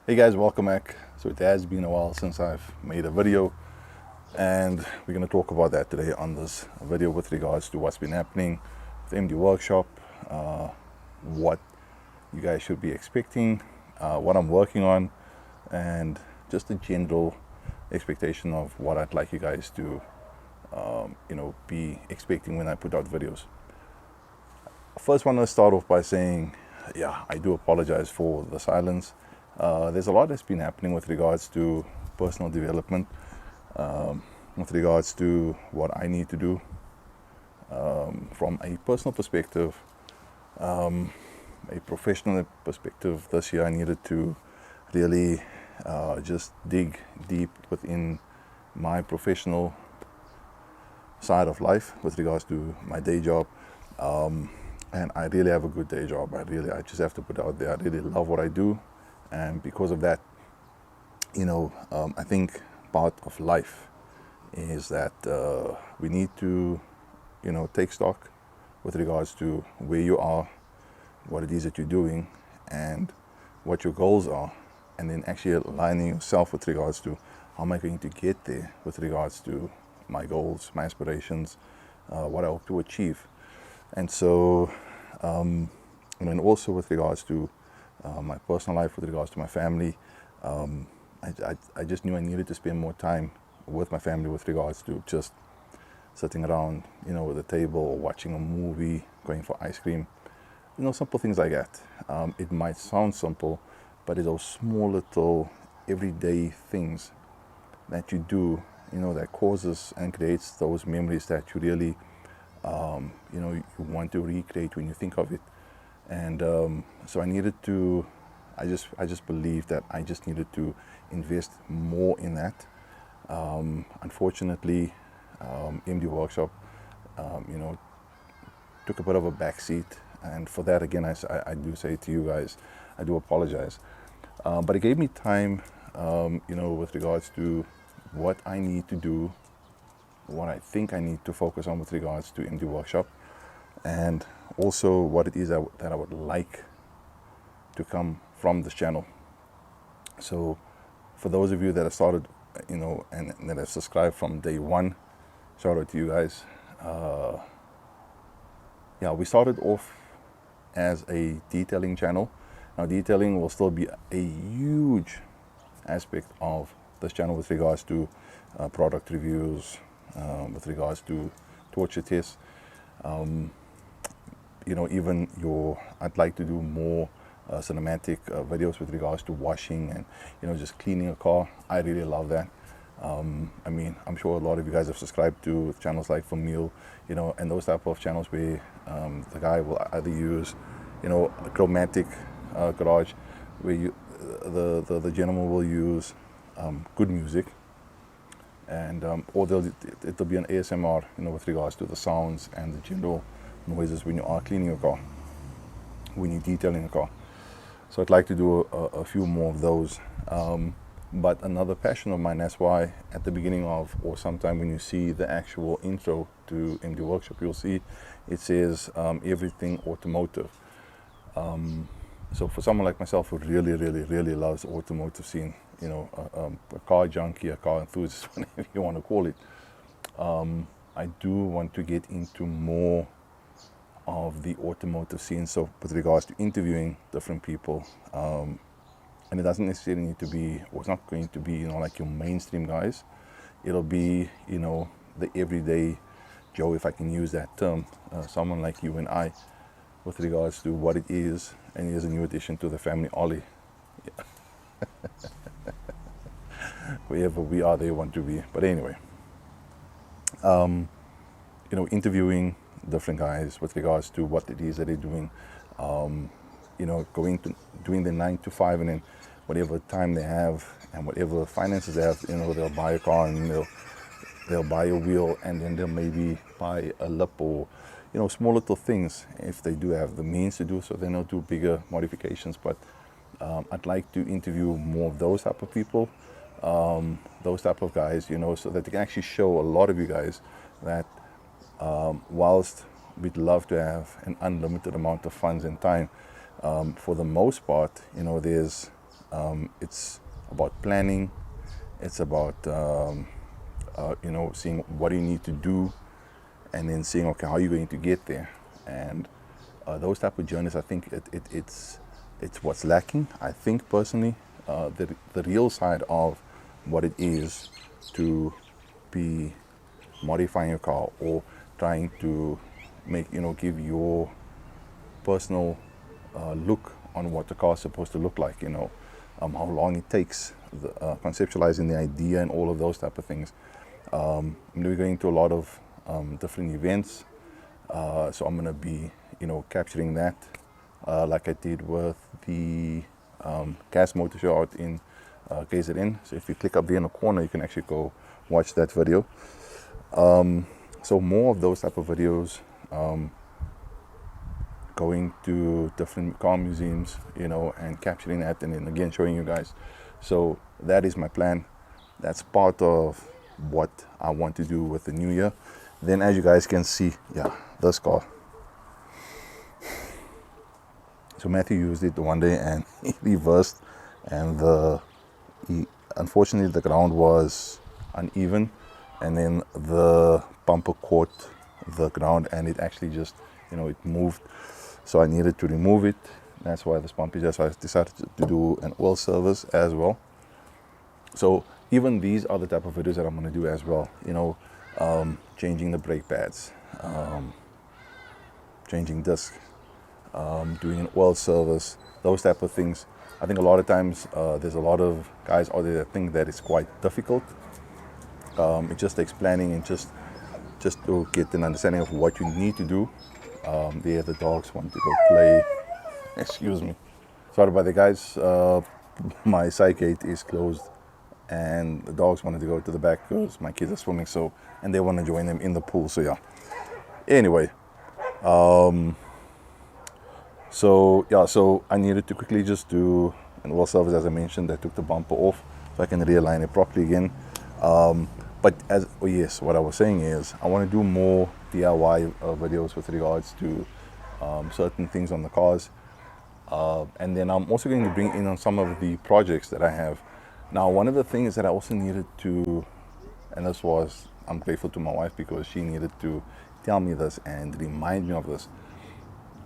Hey guys, welcome back. So it has been a while since I've made a video, and we're going to talk about that today on this video with regards to what's been happening with MD Workshop, what you guys should be expecting, what I'm working on, and just a general expectation of what I'd like you guys to be expecting when I put out videos. First, want to start off by saying, I do apologize for the silence. There's a lot that's been happening with regards to personal development, with regards to what I need to do from a personal perspective, a professional perspective. This year I needed to really just dig deep within my professional side of life with regards to my day job. And I really have a good day job. I just have to put it out there. I really love what I do. And because of that, I think part of life is that we need to, take stock with regards to where you are, what it is that you're doing, and what your goals are, and then actually aligning yourself with regards to how am I going to get there with regards to my goals, my aspirations, what I hope to achieve. And so, and also with regards to my personal life, with regards to my family, I just knew I needed to spend more time with my family with regards to just sitting around, with a table, or watching a movie, going for ice cream, simple things like that. It might sound simple, but it's those small little everyday things that you do, that causes and creates those memories that you really, you want to recreate when you think of it. And so I just believed that I just needed to invest more in that. Unfortunately, MD Workshop, took a bit of a backseat. And for that, again, I do say to you guys, I do apologize. But it gave me time, with regards to what I need to do, what I think I need to focus on with regards to MD Workshop, and also what it is that I would like to come from this channel. So for those of you that have started, and that have subscribed from day one, shout out to you guys. We started off as a detailing channel. Now detailing will still be a huge aspect of this channel with regards to product reviews, with regards to torture tests, even I'd like to do more cinematic videos with regards to washing and, just cleaning a car. I really love that. I'm sure a lot of you guys have subscribed to channels like For Meal, and those type of channels where the guy will either use, a chromatic garage, where the gentleman will use good music, and or it'll be an ASMR, with regards to the sounds and the general noises when you are cleaning your car, when you're detailing a car. So I'd like to do a few more of those. But another passion of mine, that's why at the beginning of, or sometime when you see the actual intro to MD Workshop, you'll see it says everything automotive. So for someone like myself who really, really, really loves the automotive scene, a car junkie, a car enthusiast, whatever you want to call it, I do want to get into more of the automotive scene. So with regards to interviewing different people, and it doesn't necessarily need to be, or it's not going to be, like your mainstream guys. It'll be, the everyday Joe, if I can use that term, someone like you and I, with regards to what it is. And here's a new addition to the family, Ollie. Yeah. Wherever we are, they want to be. But anyway, interviewing different guys with regards to what it is that they're doing, doing the 9 to 5, and then whatever time they have and whatever finances they have, they'll buy a car, and they'll buy a wheel, and then they'll maybe buy a lip, or small little things if they do have the means to do so. Then they'll do bigger modifications. But I'd like to interview more of those type of people, those type of guys, so that they can actually show a lot of you guys that whilst we'd love to have an unlimited amount of funds and time, for the most part, there's It's about planning. It's about seeing what you need to do, and then seeing, okay, how are you going to get there. And those type of journeys, I think it's what's lacking. I think personally, the real side of what it is to be modifying your car or trying to make, give your personal look on what the car is supposed to look like, how long it takes, conceptualizing the idea and all of those type of things. We're going to a lot of different events, so I'm going to be, capturing that, like I did with the gas motor show out in KZN. So if you click up there in the corner, you can actually go watch that video. So more of those type of videos, going to different car museums, and capturing that, and then again showing you guys. So that is my plan. That's part of what I want to do with the new year. Then, as you guys can see, this car. So Matthew used it one day and he reversed, and unfortunately the ground was uneven, and then the bumper caught the ground and it actually just, it moved. So I needed to remove it. That's why this bumper just, I decided to do an oil service as well. So even these are the type of videos that I'm going to do as well. Changing the brake pads, changing disc, doing an oil service, those type of things. I think a lot of times there's a lot of guys out there that think that it's quite difficult. It just takes planning and just to get an understanding of what you need to do. There, the dogs want to go play. Excuse me. Sorry about the guys. My side gate is closed, and the dogs wanted to go to the back because my kids are swimming, and they want to join them in the pool. So yeah. Anyway, so I needed to quickly just do an oil service, as I mentioned. I took the bumper off so I can realign it properly again. But what I was saying is I want to do more DIY videos with regards to certain things on the cars. And then I'm also going to bring in on some of the projects that I have. Now, one of the things that I also needed to, and I'm grateful to my wife because she needed to tell me this and remind me of this.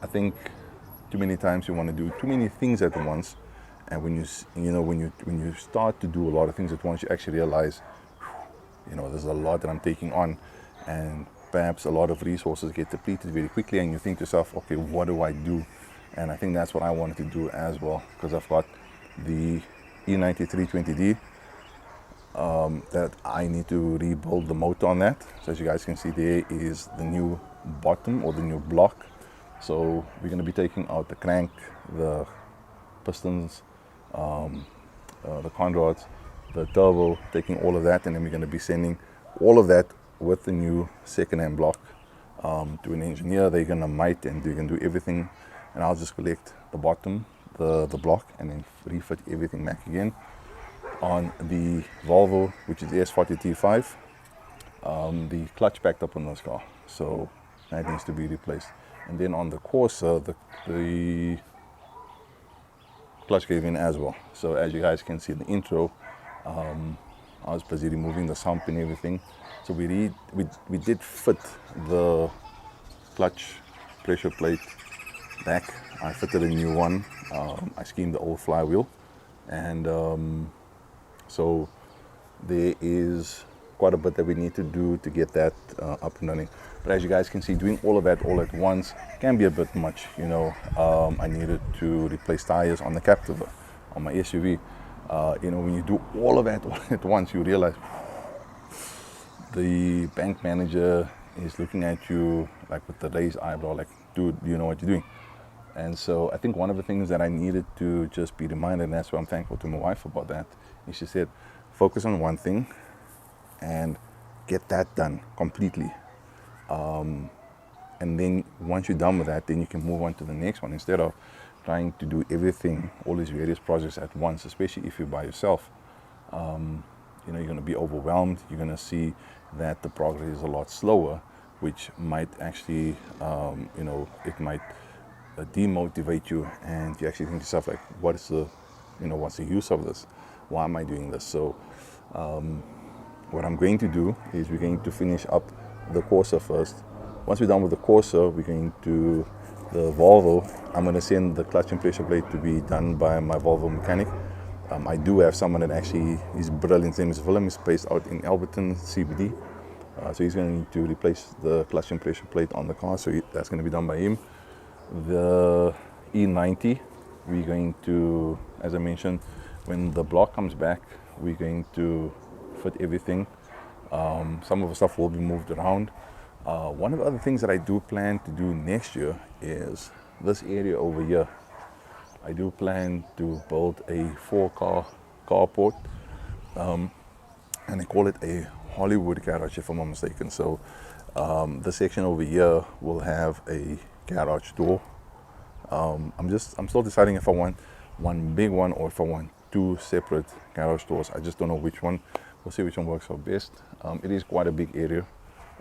I think too many times you want to do too many things at once, and when you start to do a lot of things at once, you actually realize, there's a lot that I'm taking on, and perhaps a lot of resources get depleted very quickly, and you think to yourself, okay, what do I do? And I think that's what I wanted to do as well, because I've got the E9320D that I need to rebuild the motor on that. So as you guys can see, there is the new bottom or the new block. So we're going to be taking out the crank, the pistons, the con rods, the turbo, taking all of that, and then we're going to be sending all of that with the new second-hand block to an engineer. They're going to mite and they can do everything, and I'll just collect the bottom, the block, and then refit everything back again. On the Volvo, which is the S40 T5, the clutch backed up on this car, so that needs to be replaced. And then on the Corsa, the clutch gave in as well. So as you guys can see in the intro, I was busy removing the sump and everything. So we did fit the clutch pressure plate back. I fitted a new one. I schemed the old flywheel, and so there is quite a bit that we need to do to get that up and running. But as you guys can see, doing all of that all at once can be a bit much. I needed to replace tires on the Captiva, on my SUV. When you do all of that all at once, you realize the bank manager is looking at you like with the raised eyebrow, like, dude, do you know what you're doing? And so I think one of the things that I needed to just be reminded, and that's why I'm thankful to my wife about that, is she said, focus on one thing and get that done completely. And then once you're done with that, then you can move on to the next one, instead of trying to do everything, all these various projects at once, especially if you're by yourself. You're going to be overwhelmed. You're going to see that the progress is a lot slower, which might actually, it might demotivate you, and you actually think to yourself, like, what is the what's the use of this? Why am I doing this? So what I'm going to do is we're going to finish up the Corsa first. Once we're done with the Corsa, we're going to the Volvo. I'm going to send the clutch and pressure plate to be done by my Volvo mechanic. I do have someone that actually is brilliant. His name is Willem. He's based out in Alberton, CBD. So he's going to replace the clutch and pressure plate on the car. So that's going to be done by him. The E90, we're going to, as I mentioned, when the block comes back, we're going to fit everything. Some of the stuff will be moved around. One of the other things that I do plan to do next year is this area over here. I do plan to build a 4-car carport, and they call it a Hollywood garage, if I'm not mistaken. So the section over here will have a garage door. I'm still deciding if I want one big one or if I want 2 separate garage doors. I just don't know which one. We'll see which one works out best. It is quite a big area.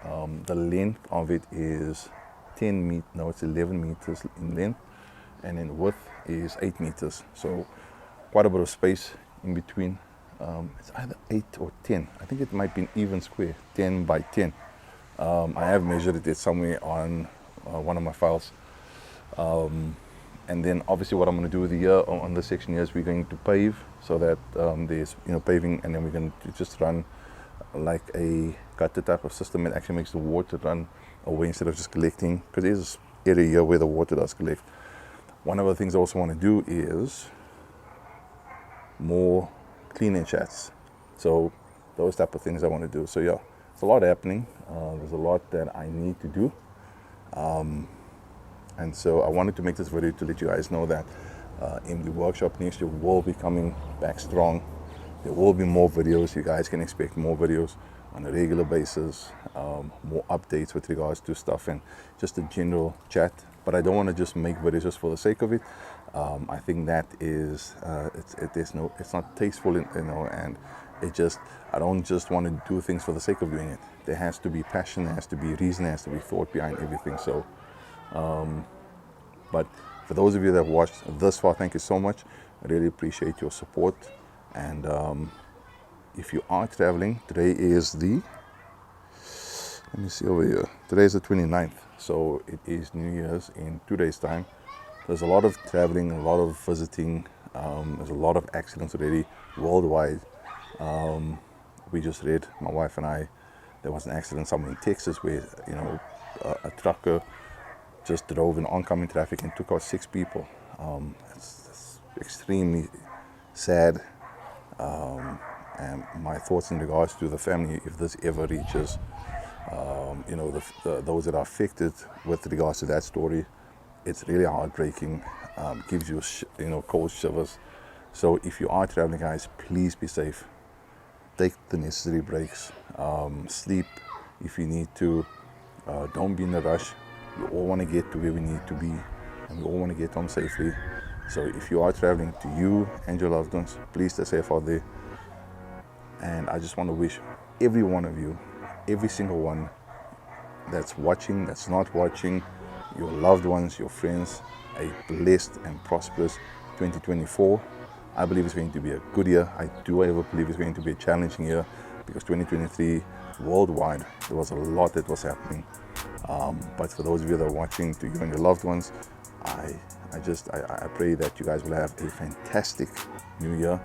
The length of it is 11 meters in length, and in width is 8 meters. So quite a bit of space in between. It's either 8 or 10. I think it might be an even square, 10 by 10. I have measured it somewhere on one of my files. And then obviously what I'm going to do with the year on this section here is we're going to pave so that there's paving, and then we're going to just run like a gutter type of system. It actually makes the water run away instead of just collecting, because there's this area here where the water does collect. One of the things I also want to do is more cleaning chats. So those type of things I want to do. So yeah, it's a lot happening. There's a lot that I need to do. And so I wanted to make this video to let you guys know that in the workshop next year will be coming back strong. There will be more videos. You guys can expect more videos on a regular basis, more updates with regards to stuff and just a general chat. But I don't want to just make videos just for the sake of it. I think that is it's not tasteful, and I don't just want to do things for the sake of doing it. There has to be passion, there has to be reason, there has to be thought behind everything. So but for those of you that have watched this far, thank you so much. I really appreciate your support. And if you are traveling, today is the, let me see over here, today is the 29th, so it is New Year's in 2 days time. There's a lot of traveling, a lot of visiting, there's a lot of accidents already worldwide. We just read, my wife and I, there was an accident somewhere in Texas where a trucker just drove in oncoming traffic and took out 6 people. It's extremely sad, and my thoughts in regards to the family if this ever reaches those that are affected with regards to that story. It's really heartbreaking, gives you cold shivers. So if you are traveling, guys, please be safe, take the necessary breaks, sleep if you need to, don't be in a rush. We all want to get to where we need to be, and we all want to get home safely. So if you are traveling, to you and your loved ones, please stay safe out there. And I just want to wish every one of you, every single one that's watching, that's not watching, your loved ones, your friends, a blessed and prosperous 2024. I believe it's going to be a good year. I do, however, believe it's going to be a challenging year, because 2023 worldwide, there was a lot that was happening. But for those of you that are watching, to you and your loved ones, I pray that you guys will have a fantastic new year.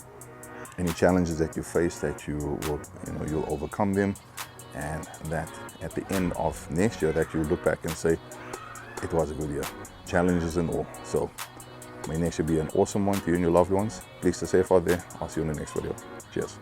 Any challenges that you face, that you will, you'll overcome them, and that at the end of next year, that you look back and say, it was a good year, challenges and all. So may next year be an awesome one to you and your loved ones. Please stay safe out there. I'll see you in the next video. Cheers.